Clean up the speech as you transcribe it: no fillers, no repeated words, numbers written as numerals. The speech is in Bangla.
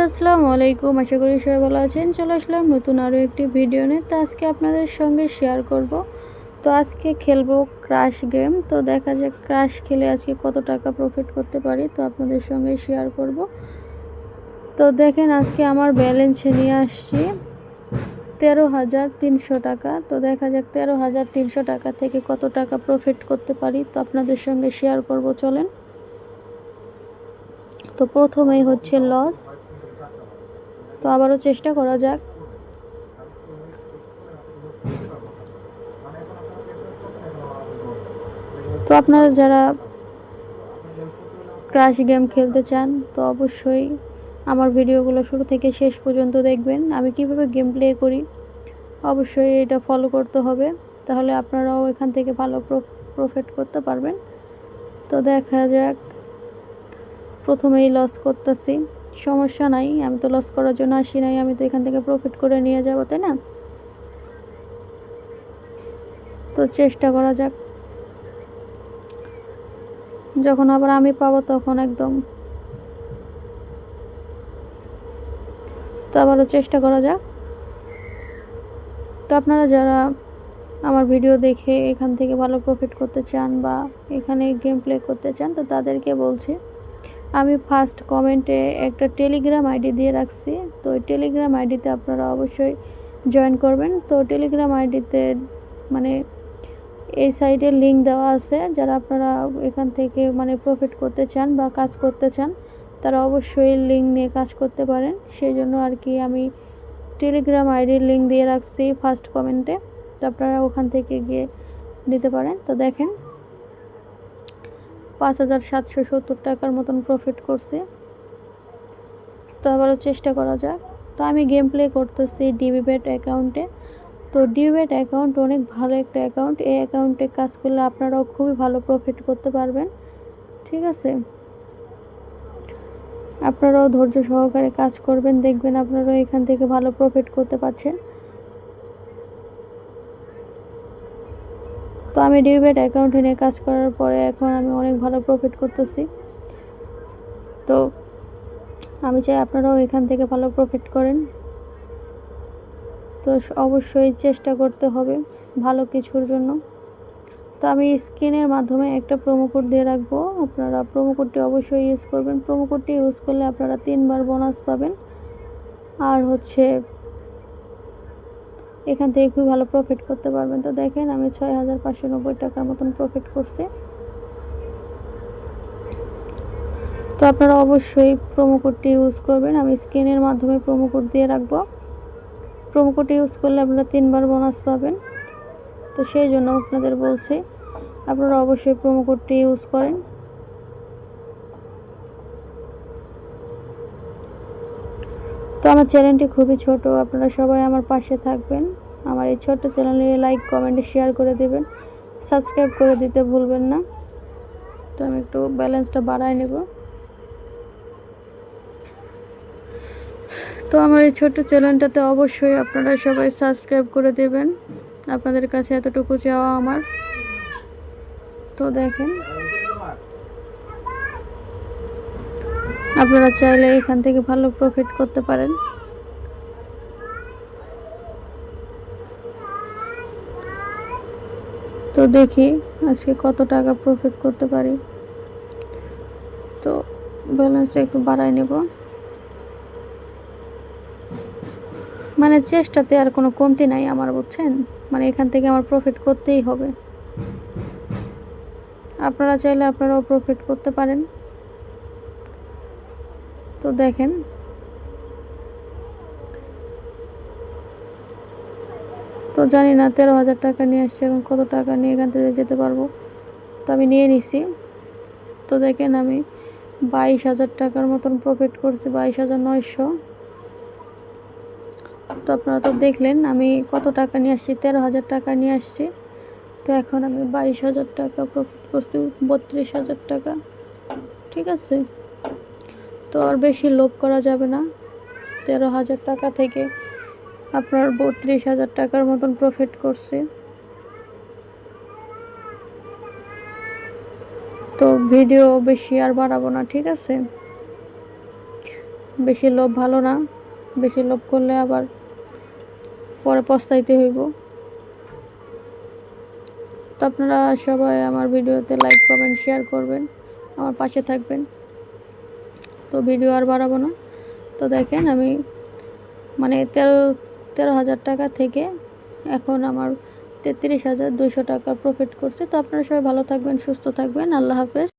আসসালামু আলাইকুম। আশা করি সবাই ভালো আছেন। চলে আসলাম নতুন আরও একটি ভিডিও নিয়ে। তো আজকে আপনাদের সঙ্গে শেয়ার করব। তো আজকে খেলবো ক্রাশ গেম। তো দেখা যাক ক্রাশ খেলে আজকে কত টাকা প্রফিট করতে পারি, তো আপনাদের সঙ্গে শেয়ার করব। তো দেখেন আজকে আমার ব্যালেন্সে নিয়ে আসছি 13,300 টাকা। তো দেখা যাক 13,300 টাকা থেকে কত টাকা প্রফিট করতে পারি, তো আপনাদের সঙ্গে শেয়ার করব। চলেন। তো প্রথমেই হচ্ছে লস। তো আবারও চেষ্টা করা যাক। তো আপনারা যারা ক্রাশ গেম খেলতে চান তো অবশ্যই আমার ভিডিওগুলো শুরু থেকে শেষ পর্যন্ত দেখবেন। আমি কিভাবে গেম প্লে করি অবশ্যই এটা ফলো করতে হবে, তাহলে আপনারাও এখান থেকে ভালো প্রফিট করতে পারবেন। তো দেখা যাক, প্রথমেই লস করতেছি, সমস্যা নাই, আমি তো লস করার জন্য আসি নাই, আমি তো এখান থেকে প্রফিট করে নিয়ে যাব, তাই না? তো চেষ্টা করা যাক, যখন আবার আমি পাবো তখন একদম। তো আবারও চেষ্টা করা যাক। তো আপনারা যারা আমার ভিডিও দেখে এখান থেকে ভালো প্রফিট করতে চান বা এখানে গেম প্লে করতে চান, তো তাদেরকে বলছি, আমি ফার্স্ট কমেন্টে একটা টেলিগ্রাম আইডি দিয়ে রাখছি। তো ওই টেলিগ্রাম আইডিতে আপনারা অবশ্যই জয়েন করবেন। তো টেলিগ্রাম আইডিতে মানে এই সাইডে লিঙ্ক দেওয়া আছে, যারা আপনারা এখান থেকে মানে প্রফিট করতে চান বা কাজ করতে চান তারা অবশ্যই লিঙ্ক নিয়ে কাজ করতে পারেন। সেই জন্য আর কি আমি টেলিগ্রাম আইডির লিঙ্ক দিয়ে রাখছি ফার্স্ট কমেন্টে, তো আপনারা ওখান থেকে গিয়ে নিতে পারেন। তো দেখেন 5,770 টাকার মতন প্রফিট করছে। তো আবারও চেষ্টা করা যাক। তো আমি গেম প্লে করতেছি ডিবিবেট অ্যাকাউন্টে। তো ডিবিবেট অ্যাকাউন্ট অনেক ভালো একটা অ্যাকাউন্ট। এই অ্যাকাউন্টে কাজ করলে আপনারাও খুবই ভালো প্রফিট করতে পারবেন, ঠিক আছে? আপনারাও ধৈর্য সহকারে কাজ করবেন, দেখবেন আপনারাও এখান থেকে ভালো প্রফিট করতে পারছেন। তো আমি ডিবিবেট অ্যাকাউন্টে নিয়ে কাজ করার পরে এখন আমি অনেক ভালো প্রফিট করতেছি। তো আমি চাই আপনারাও এখান থেকে ভালো প্রফিট করেন। তো অবশ্যই চেষ্টা করতে হবে ভালো কিছুর জন্য। তো আমি স্ক্রিনের মাধ্যমে একটা প্রোমো কোড দিয়ে রাখবো, আপনারা প্রোমো কোডটি অবশ্যই ইউজ করবেন। প্রোমো কোডটি ইউজ করলে আপনারা 3বার বোনাস পাবেন, আর হচ্ছে এখান থেকে খুব ভালো প্রফিট করতে পারবেন। তো দেখেন আমি 6,590 টাকার মতন প্রফিট করছি। তো আপনারা অবশ্যই প্রোমো কোডটি ইউজ করবেন, আমি স্ক্রিনের মাধ্যমে প্রোমো কোড দিয়ে রাখবো। প্রোমো কোডটি ইউজ করলে আপনারা 3বার বোনাস পাবেন। তো সেই জন্য আপনাদের বলছি আপনারা অবশ্যই প্রোমো কোডটি ইউজ করেন। তো আমার চ্যানেলটি খুবই ছোট, আপনারা সবাই আমার পাশে থাকবেন। আমার এই ছোট্ট চ্যানেলে লাইক কমেন্ট শেয়ার করে দেবেন, সাবস্ক্রাইব করে দিতে ভুলবেন না। তো আমি একটু ব্যালেন্সটা বাড়ায় নেব। তো আমার এই ছোট্ট চ্যানেলটাতে অবশ্যই আপনারা সবাই সাবস্ক্রাইব করে দেবেন, আপনাদের কাছে এতটুকু চাওয়া আমার। তো দেখেন আপনারা চাইলে এখান থেকে ভালো প্রফিট করতে পারেন। তো দেখি আজকে কত টাকা প্রফিট করতে পারি। তো ব্যালেন্সটা একটু বাড়াই নেব, মানে চেষ্টাতে আর কোনো কমতি নাই আমার, বুঝছেন? মানে এখান থেকে আমার প্রফিট করতেই হবে। আপনারা চাইলে আপনারাও প্রফিট করতে পারেন। তো দেখেন তো জানি না 13,000 টাকা নিয়ে আসছে, এবং কত টাকা নিয়ে এখান থেকে যেতে পারবো। তো আমি নিয়ে নিছি। তো দেখেন আমি 22,000 টাকার মতন প্রফিট করছি, 22,900। তো আপনারা তো দেখলেন আমি কত টাকা নিয়ে আসছি, 13,000 টাকা নিয়ে আসছি। তো এখন আমি 22,000 টাকা প্রফিট করছি, 32,000 টাকা, ঠিক আছে? তো আর বেশি লোভ করা যাবে না। 13,000 টাকা থেকে আপনার 32,000 টাকার মতন প্রফিট করছি। তো ভিডিও বেশি আর বাড়াবো না, ঠিক আছে? বেশি লোভ ভালো না, বেশি লোভ করলে আবার পরে পস্তাইতে হইব। তো আপনারা সবাই আমার ভিডিওতে লাইক কমেন্ট শেয়ার করবেন, আমার পাশে থাকবেন। তো ভিডিও আর বাড়াবো না। তো দেখেন আমি মানে 13,000 টাকা থেকে এখন আমার 33,200 টাকা প্রফিট করছে। তো আপনারা সবাই ভালো থাকবেন, সুস্থ থাকবেন। আল্লাহ হাফেজ।